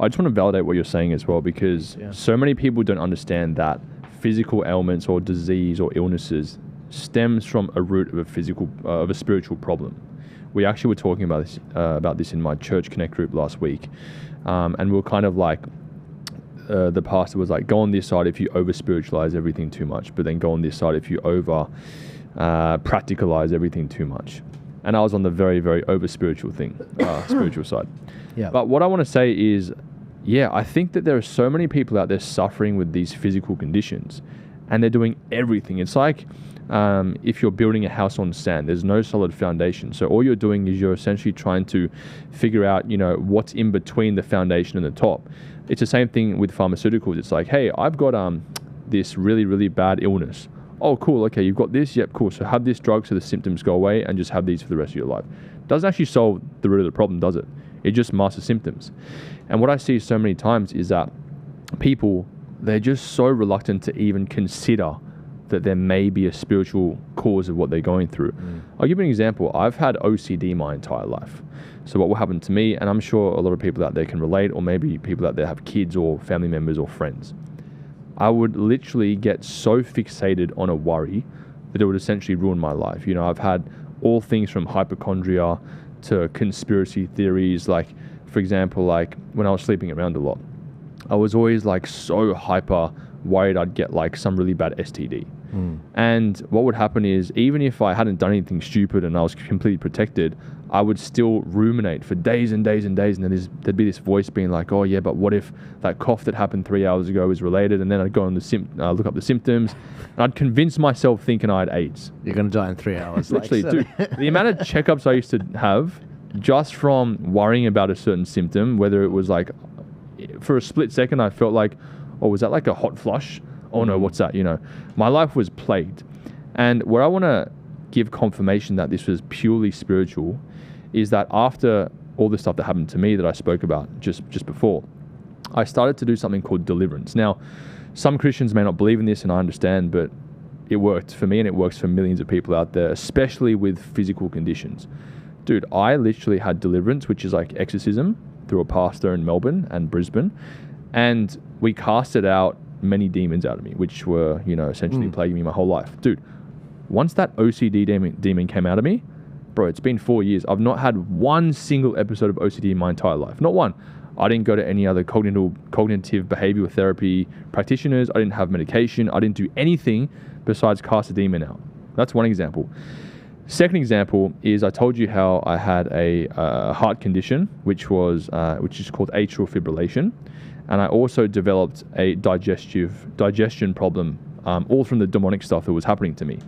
I just want to validate what you're saying as well, because so many people don't understand that physical ailments or disease or illnesses stems from a root of a spiritual problem. We actually were talking about this in my Church Connect group last week, and we were kind of like, the pastor was like, go on this side if you over spiritualize everything too much, but then go on this side if you over practicalize everything too much. And I was on the very, very over spiritual side. Yeah. But what I want to say is, I think that there are so many people out there suffering with these physical conditions, and they're doing everything. It's like if you're building a house on sand, there's no solid foundation. So all you're doing is you're essentially trying to figure out, what's in between the foundation and the top. It's the same thing with pharmaceuticals. It's like, hey, I've got this really, really bad illness. Oh, cool. Okay, you've got this. Yep, cool. So have this drug so the symptoms go away, and just have these for the rest of your life. Doesn't actually solve the root of the problem, does it? It just masks the symptoms. And what I see so many times is that people, they're just so reluctant to even consider that there may be a spiritual cause of what they're going through. I'll give you an example. I've had OCD my entire life. So what will happen to me, and I'm sure a lot of people out there can relate, or maybe people out there have kids or family members or friends. I would literally get so fixated on a worry that it would essentially ruin my life. I've had all things from hypochondria to conspiracy theories. Like, for example, like when I was sleeping around a lot, I was always like so hyper worried I'd get like some really bad STD. And what would happen is, even if I hadn't done anything stupid and I was completely protected, I would still ruminate for days and days and days, and then there'd be this voice being like, oh yeah, but what if that cough that happened 3 hours ago is related? And then I'd go on look up the symptoms, and I'd convince myself thinking I had AIDS. You're going to die in 3 hours. Literally, dude, the amount of checkups I used to have just from worrying about a certain symptom, whether it was like, for a split second, I felt like, oh, was that like a hot flush? Oh no, what's that? My life was plagued. And where I want to give confirmation that this was purely spiritual is that after all the stuff that happened to me that I spoke about just before, I started to do something called deliverance. Now, some Christians may not believe in this, and I understand, but it worked for me, and it works for millions of people out there, especially with physical conditions. Dude, I literally had deliverance, which is like exorcism, through a pastor in Melbourne and Brisbane, and we casted out many demons out of me, which were, essentially plaguing me my whole life. Dude, once that OCD demon came out of me, bro, it's been 4 years. I've not had one single episode of OCD in my entire life. Not one. I didn't go to any other cognitive behavioral therapy practitioners. I didn't have medication. I didn't do anything besides cast a demon out. That's one example. Second example is, I told you how I had a heart condition, which is called atrial fibrillation. And I also developed a digestion problem, all from the demonic stuff that was happening to me.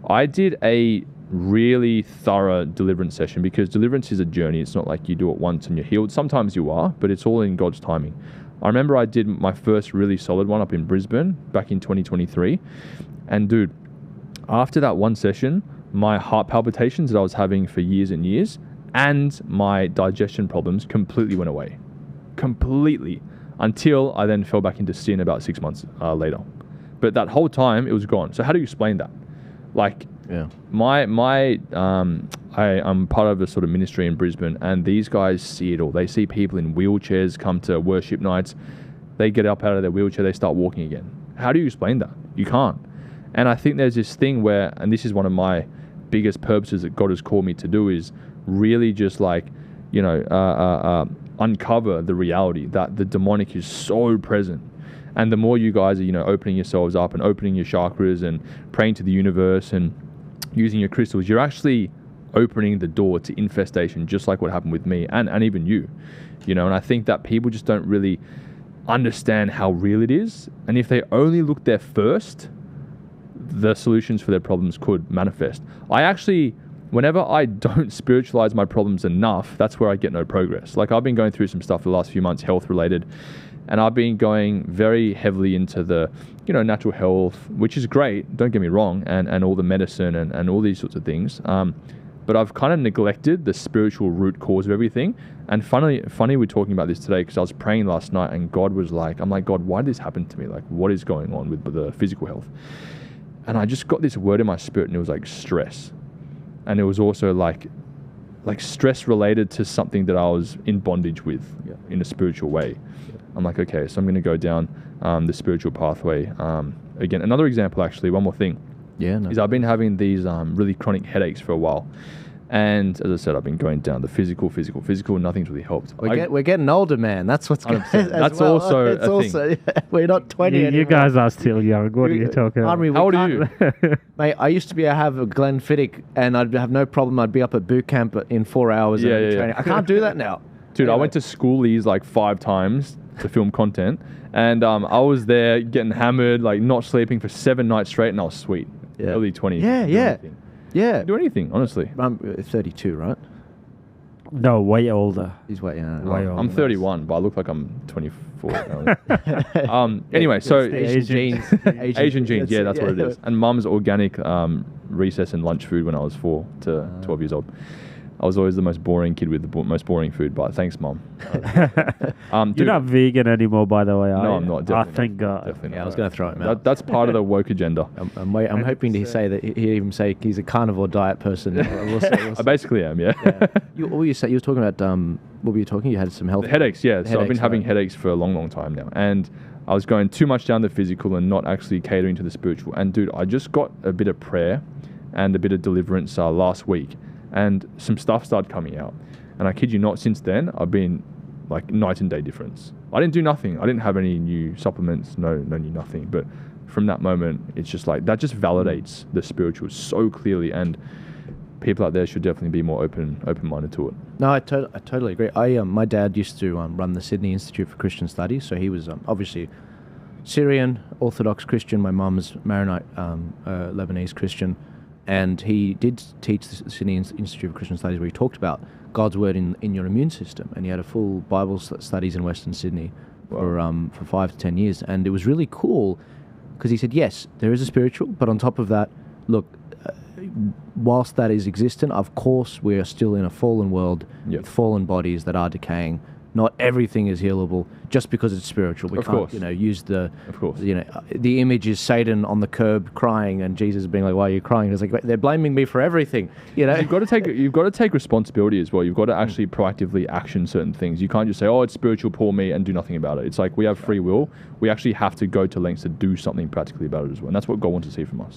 I did a really thorough deliverance session, because deliverance is a journey. It's not like you do it once and you're healed. Sometimes you are, but it's all in God's timing. I remember I did my first really solid one up in Brisbane back in 2023. And dude, after that one session, my heart palpitations that I was having for years and years and my digestion problems completely went away. Completely. Until I then fell back into sin about 6 months later. But that whole time, it was gone. So how do you explain that? Like, I'm part of a sort of ministry in Brisbane, and these guys see it all. They see people in wheelchairs come to worship nights. They get up out of their wheelchair, they start walking again. How do you explain that? You can't. And I think there's this thing where, and this is one of my biggest purposes that God has called me to do, is really just like, uncover the reality that the demonic is so present. And the more you guys are, opening yourselves up and opening your chakras and praying to the universe and using your crystals, you're actually opening the door to infestation, just like what happened with me and even you, and I think that people just don't really understand how real it is. And if they only look there first, the solutions for their problems could manifest. Whenever I don't spiritualize my problems enough, that's where I get no progress. Like, I've been going through some stuff the last few months, health related, and I've been going very heavily into the, natural health, which is great, don't get me wrong, and all the medicine and all these sorts of things. But I've kind of neglected the spiritual root cause of everything. And funny we're talking about this today, because I was praying last night, and God was like, I'm like, God, why did this happen to me? Like, what is going on with the physical health? And I just got this word in my spirit, and it was like stress. And it was also like like stress related to something that I was in bondage with in a spiritual way. I'm like, okay, so I'm going to go down the spiritual pathway. Again, another example, actually, one more thing. Yeah, no. Is I've been having these really chronic headaches for a while. And as I said, I've been going down the physical, nothing's really helped. We're getting older, man. That's what's going on. That's also a thing. We're not 20 anymore. You guys are still young. What are you talking about? Henry, How old are you? Mate, I used to have a Glenfiddich, and I'd have no problem. I'd be up at boot camp in 4 hours. Training. I can't do that now. Dude, Anyway. I went to schoolies like 5 times to film content. And I was there getting hammered, like not sleeping for 7 nights straight, and I was sweet. Yeah. Early 20s. Yeah. Do anything, honestly. I'm 32, right? No, way older. He's way Way older. I'm 31, but I look like I'm 24. Anyway, so Asian genes. Asian genes, yeah, that's what it is. And mum's organic recess and lunch food when I was 4 to 12 years old. I was always the most boring kid with the most boring food, but thanks, Mum. You're not vegan anymore, by the way, are you? No, I'm not. Oh, thank God. Definitely Yeah, not. I was going to throw him out. That's part of the woke agenda. I'm hoping to say that he'd even say he's a carnivore diet person. We'll see. I basically am, yeah. What were you saying? You were talking about what were you talking? You had some health Headaches, yeah. So I've been having right. headaches for a long time now, and I was going too much down the physical and not actually catering to the spiritual. And dude, I just got a bit of prayer and a bit of deliverance last week, and some stuff started coming out. And I kid you not, since then I've been like night and day difference. I didn't do nothing. I didn't have any new supplements, no new nothing. But from that moment, it's just like that just validates the spiritual so clearly, and people out there should definitely be more open-minded to it. No, I totally agree. My dad used to run the Sydney Institute for Christian Studies, so he was obviously Syrian Orthodox Christian. My mum's Maronite Lebanese Christian, and he did teach the Sydney Institute for Christian Studies, where he talked about God's word in your immune system, and he had a full Bible studies in Western Sydney for 5 to 10 years, and it was really cool because he said, yes, there is a spiritual, but on top of that, look. Whilst that is existent, of course, we are still in a fallen world with fallen bodies that are decaying. Not everything is healable just because it's spiritual. We can't, use the, the image is Satan on the curb crying and Jesus being like, "Why are you crying?" It's like they're blaming me for everything. You've got to take responsibility as well. You've got to actually proactively action certain things. You can't just say, "Oh, it's spiritual, poor me," and do nothing about it. It's like we have free will. We actually have to go to lengths to do something practically about it as well. And that's what God wants to see from us.